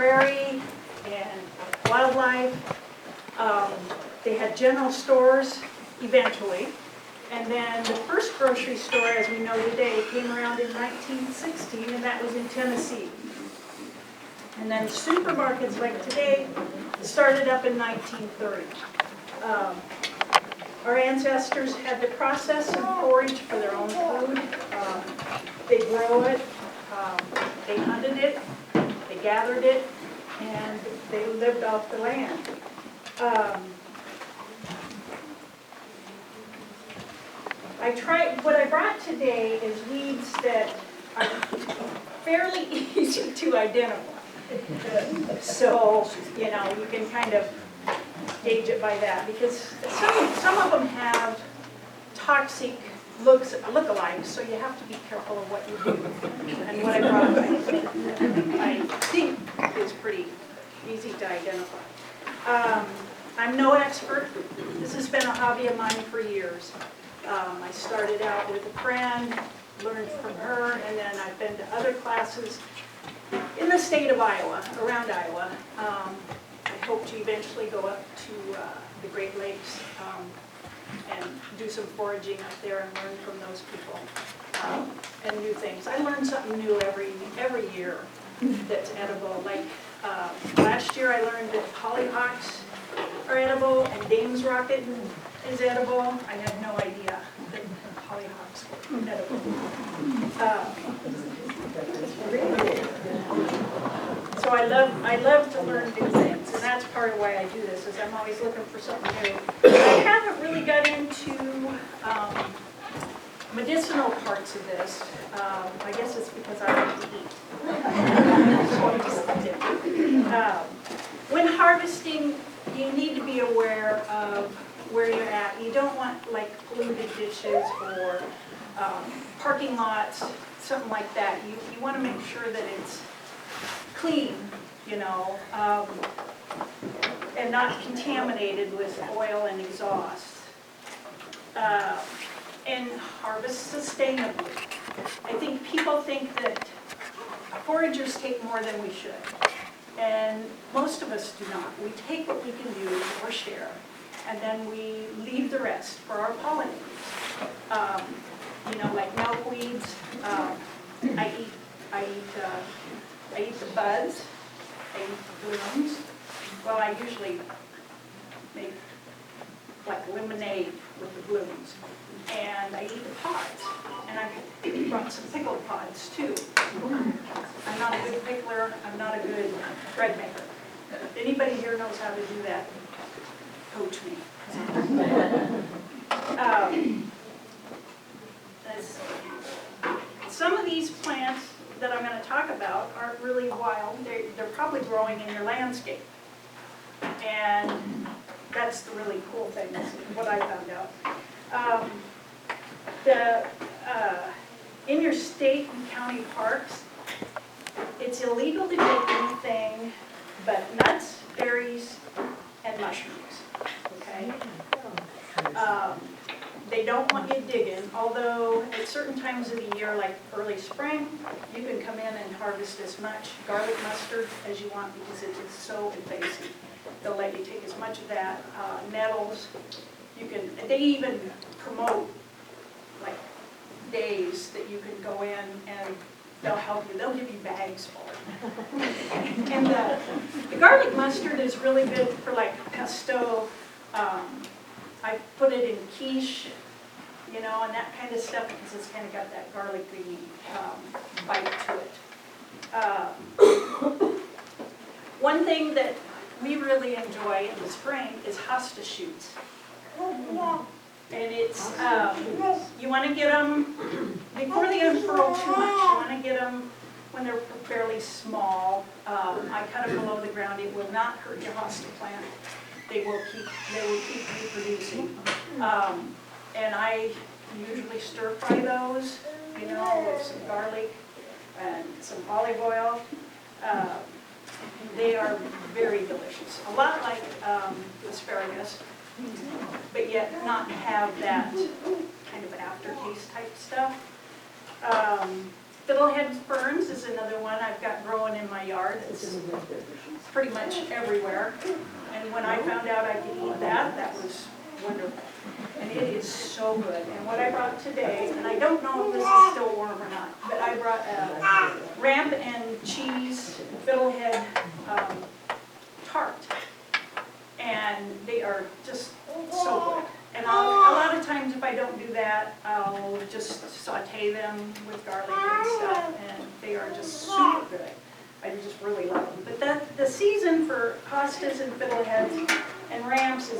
prairie and wildlife. They had general stores eventually. And then the first grocery store, as we know today, came around in 1916, and that was in Tennessee. And then supermarkets like today started up in 1930. Our ancestors had to process and forage for their own food. They grow it, they hunted it, they gathered it, and they lived off the land. What I brought today is weeds that are fairly easy to identify. So, you know, you can kind of gauge it by that, because some of them have toxic lookalikes, so you have to be careful of what you do. And what I brought, I think is pretty easy to identify. I'm no expert. This has been a hobby of mine for years. I started out with a friend, learned from her, and then I've been to other classes in the state of Iowa, around Iowa. I hope to eventually go up to the Great Lakes and do some foraging up there and learn from those people and new things. I learn something new every year that's edible. Like last year I learned that hollyhocks are edible and Dame's rocket is edible. I had no idea that hollyhocks were edible. So I love to learn new things, and that's part of why I do this, is I'm always looking for something new. I haven't really got into medicinal parts of this. I guess it's because I like to eat. So I just did. When harvesting, you need to be aware of where you're at. You don't want like polluted ditches or parking lots, something like that. You want to make sure that it's clean, you know, and not contaminated with oil and exhaust. And harvest sustainably. I think people think that foragers take more than we should, and most of us do not. We take what we can use or share, and then we leave the rest for our pollinators. You know, like milkweeds. I eat the buds. I eat the blooms. Well, I usually make like lemonade with the blooms. And I eat the pods. And I brought some pickled pods too. I'm not a good pickler. I'm not a good bread maker. If anybody here knows how to do that, coach me. Some of these plants that I'm going to talk about aren't really wild. They're probably growing in your landscape. And that's the really cool thing, is what I found out. In your state and county parks, it's illegal to get anything but nuts, berries, and mushrooms, okay? They don't want you digging, although at certain times of the year, like early spring, you can come in and harvest as much garlic mustard as you want because it is so invasive. They'll let you take as much of that. Nettles, they even promote like days that you can go in and they'll help you. They'll give you bags for it. And the garlic mustard is really good for like pesto. I put it in quiche, you know, and that kind of stuff because it's kind of got that garlicky bite to it. One thing that we really enjoy in the spring is hosta shoots. And it's, you want to get them before they unfurl too much. You want to get them when they're fairly small. I cut them below the ground. It will not hurt your hosta plant. They will keep reproducing. And I usually stir fry those, you know, with some garlic and some olive oil. They are very delicious. A lot like asparagus, but yet not have that kind of aftertaste type stuff. Fiddlehead ferns is another one I've got growing in my yard. It's pretty much everywhere. And when I found out I could eat that, that was wonderful. And it is so good. And what I brought today, and I don't know if this is still warm or not, but I brought a ramp and cheese fiddlehead tart. And they are just so good. And a lot of times if I don't do that, I'll just saute them with garlic and stuff, and they are just super good. I just really love them. But the season for hostas and fiddleheads and ramps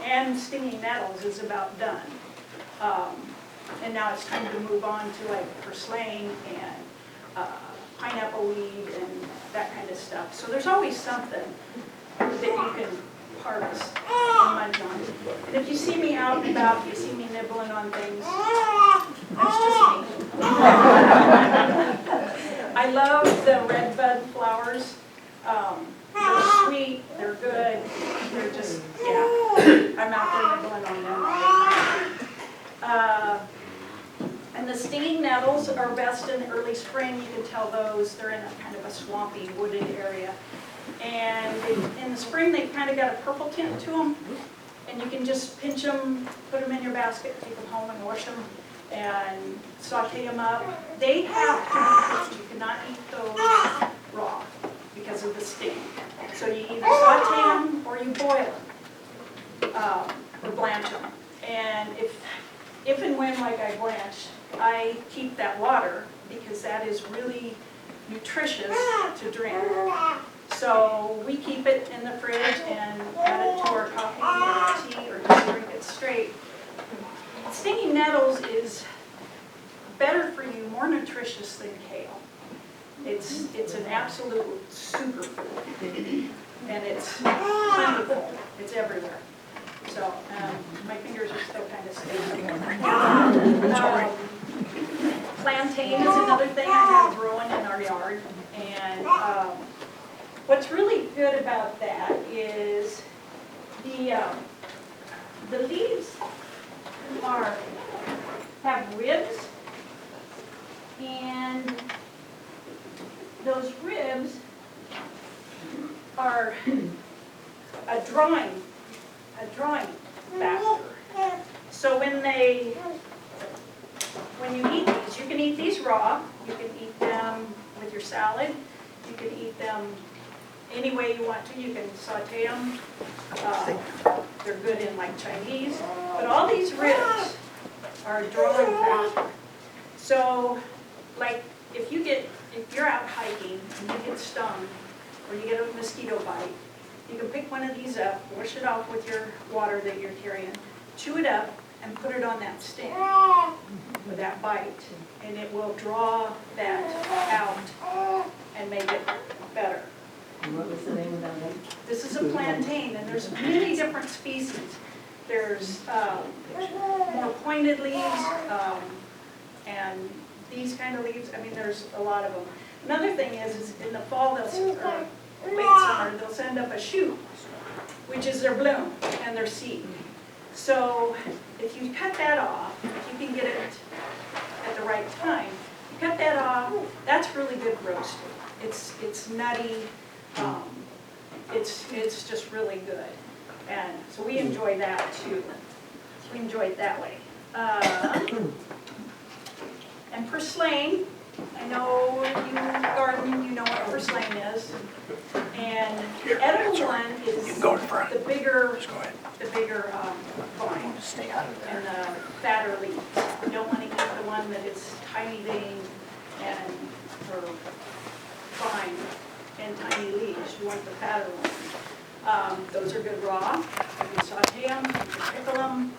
and stinging nettles is about done. And now it's time to move on to like purslane and pineapple weed and that kind of stuff. So there's always something that you can harvest and munch on. And if you see me out and about, you see me nibbling on things, that's just me. I love the red bud flowers. They're sweet, they're good, they're just, yeah, I'm out there nibbling on them all the time. And the stinging nettles are best in early spring. You can tell those, they're in a kind of a swampy, wooded area. And in the spring, they've kind of got a purple tint to them. And you can just pinch them, put them in your basket, take them home and wash them, and saute them up. They have to be cooked. You cannot eat those raw because of the sting. So you either saute them or you boil them or blanch them. And if and when, like I blanch, I keep that water because that is really nutritious to drink. So we keep it in the fridge and add it to our coffee or tea or just drink it straight. Stinging nettles is better for you, more nutritious than kale. It's an absolute superfood, and it's plentiful. It's everywhere. So my fingers are still kind of sticky. Plantain is another thing I have growing in our yard, and what's really good about that is the leaves have ribs, and those ribs are a drawing factor. So when you eat these, you can eat these raw, you can eat them with your salad, you can eat them any way you want to. You can saute them. They're good in like Chinese. But all these ribs are a drawing factor. So like if you're out hiking and you get stung or you get a mosquito bite, you can pick one of these up, wash it off with your water that you're carrying, chew it up, and put it on that sting or that bite, and it will draw that out and make it better. What was the name of that one? This is a plantain, and there's many different species. There's more pointed leaves, and these kind of leaves. I mean, there's a lot of them. Another thing is in the fall, or late summer, they'll send up a shoot, which is their bloom and their seed. So if you cut that off, if you can get it at the right time, you cut that off, that's really good roasted. It's nutty, it's just really good. And so we enjoy that too. We enjoy it that way. And purslane, I know you garden, you know what purslane is. And the edible one is the bigger vine and the fatter leaves. You don't want to eat the one that is tiny vein and or fine and tiny leaves. You want the fatter one. Those are good raw. You can saute them, you can pickle them.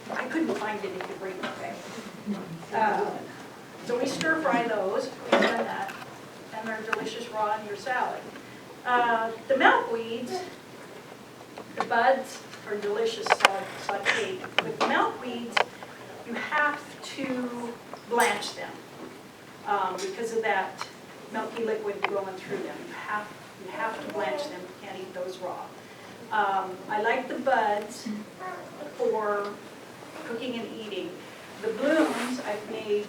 I couldn't find any to bring today. So we stir fry those, we've done that, and they're delicious raw in your salad. The milkweeds, the buds are delicious sauteed. With milkweeds, you have to blanch them because of that milky liquid going through them. You have to blanch them, you can't eat those raw. I like the buds for cooking and eating. The blooms, I've made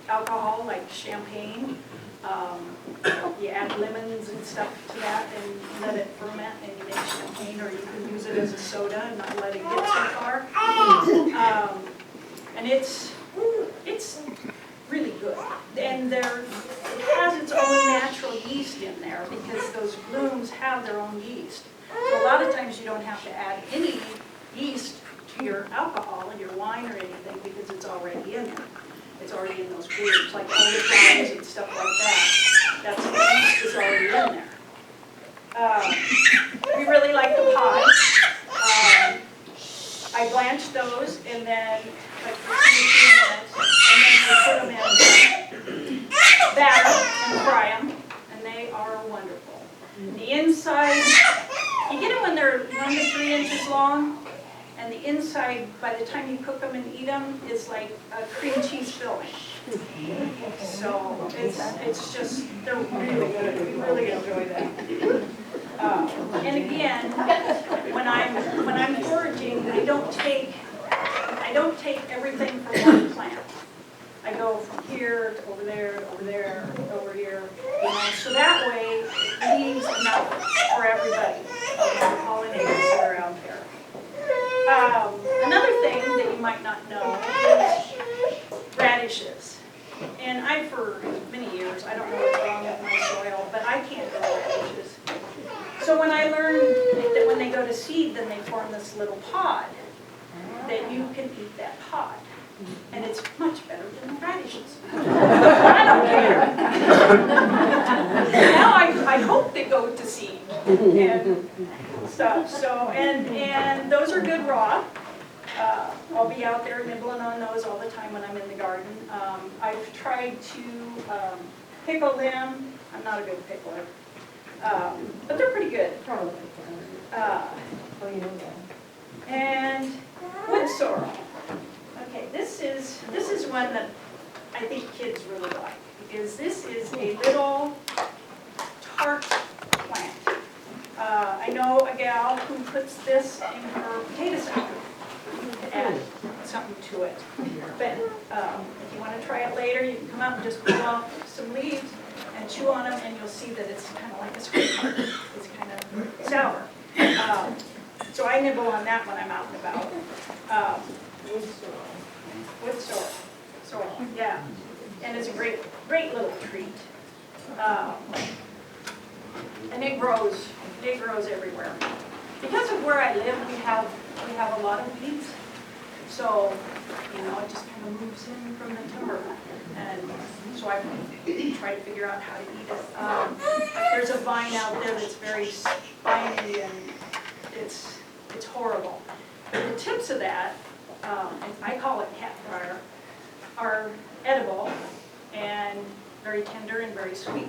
alcohol like champagne. You add lemons and stuff to that and let it ferment and you make champagne, or you can use it as a soda and not let it get so far. And it's really good. And it has its own natural yeast in there because those blooms have their own yeast. So a lot of times you don't have to add any yeast to your alcohol and your wine or anything because it's already in there. It's already in those blooms, like olive oils and stuff like that. That's the yeast is already in there. We really like the pie. I blanch those and then like for 2 or 3 minutes, and then we put them in batter and fry them, and they are wonderful. The inside, you get them when they're 1 to 3 inches long, and the inside, by the time you cook them and eat them, is like a cream cheese filling. So it's just, they're really good. We really enjoy them. And again, when I'm foraging, I don't take everything from one plant. I go from here to over there, to over there, to over here, you know, so that way it leaves enough for everybody, the pollinators that are out there. Another thing that you might not know is radishes. And for many years, I don't know what's wrong with my soil, but I can't grow radishes. So when I learned that when they go to seed, then they form this little pod, that you can eat that pod. And it's much better than radishes. I don't care. Now I hope they go to seed and stuff. So and those are good raw. I'll be out there nibbling on those all the time when I'm in the garden. I've tried to pickle them. I'm not a good pickler, but they're pretty good. And wood sorrel. Okay, this is one that I think kids really like because this is a little tart plant. I know a gal who puts this in her potato salad to add something to it. But if you want to try it later, you can come out and just pull off some leaves and chew on them, and you'll see that it's kind of like a sweet tart. It's kind of sour. So I nibble on that when I'm out and about. Wood sorrel, yeah, and it's a great little treat. And it grows everywhere. Because of where I live, we have a lot of weeds. So, you know, it just kind of moves in from the timber. And so I try to figure out how to eat it. There's a vine out there that's very spiny and it's horrible. But the tips of that, I call it cat briar, are edible and very tender and very sweet.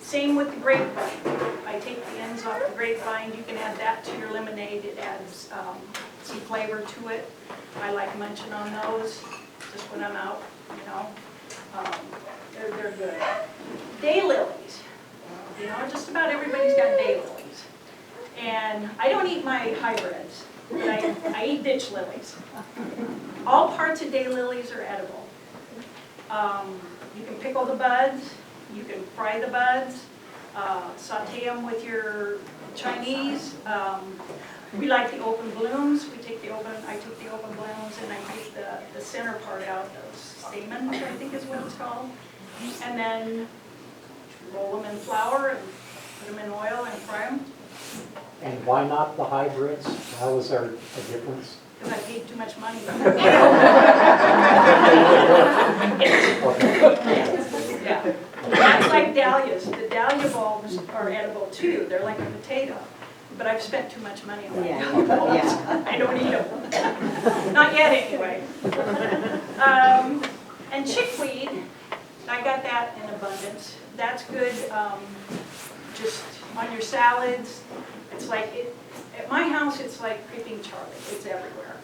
Same with the grapevine. I take the ends off the grapevine. You can add that to your lemonade. It adds some flavor to it. I like munching on those just when I'm out, you know. They're good. Daylilies. You know, just about everybody's got daylilies. And I don't eat my hybrids, but I eat ditch lilies. All parts of daylilies are edible. You can pickle the buds. You can fry the buds, saute them with your Chinese. We like the open blooms. I take the open blooms and I take the center part out, those stamens, I think is what it's called. And then roll them in flour and put them in oil and fry them. And why not the hybrids? How is there a difference? Because I paid too much money. Yeah. That's like dahlias. The dahlia bulbs are edible too. They're like a potato. But I've spent too much money on dahlia bulbs. Yeah. I don't eat them. Not yet anyway. And chickweed, I got that in abundance. That's good just on your salads. It's like, at my house it's like creeping Charlie. It's everywhere.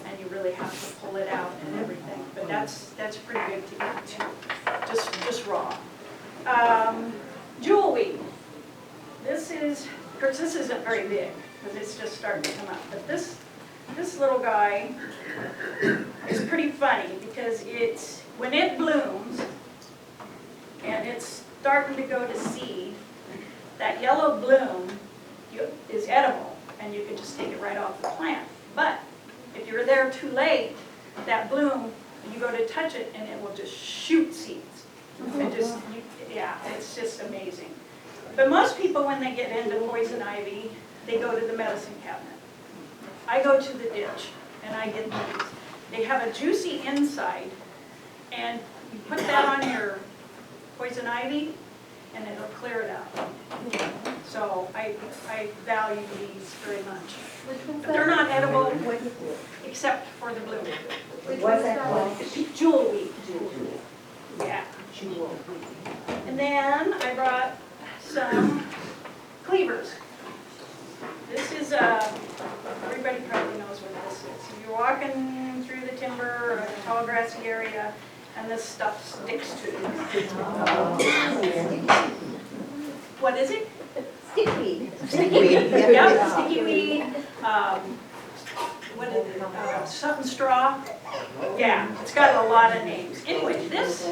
And you really have to pull it out and everything. But that's pretty good to eat too. Just raw. Jewelweed. This isn't very big because it's just starting to come up. But this this little guy is pretty funny because when it blooms and it's starting to go to seed, that yellow bloom is edible and you can just take it right off the plant. But if you're there too late, that bloom, you go to touch it and it will just shoot seeds. Yeah, it's just amazing. But most people, when they get into poison ivy, they go to the medicine cabinet. I go to the ditch and I get these. They have a juicy inside, and you put that on your poison ivy and it'll clear it out. So I value these very much. But they're not edible except for the bloom. What's that called? Jewelweed. Yeah. And then I brought some cleavers. This is, everybody probably knows what this is. If you're walking through the timber or a tall grassy area and this stuff sticks to you. What is it? Sticky. Sticky weed. Yep, sticky weed. What is it? Something straw. Yeah, it's got a lot of names. Anyway, this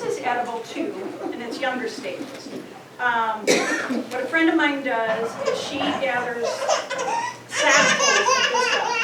is edible too, in its younger stages. What a friend of mine does is she gathers sackfuls of this stuff.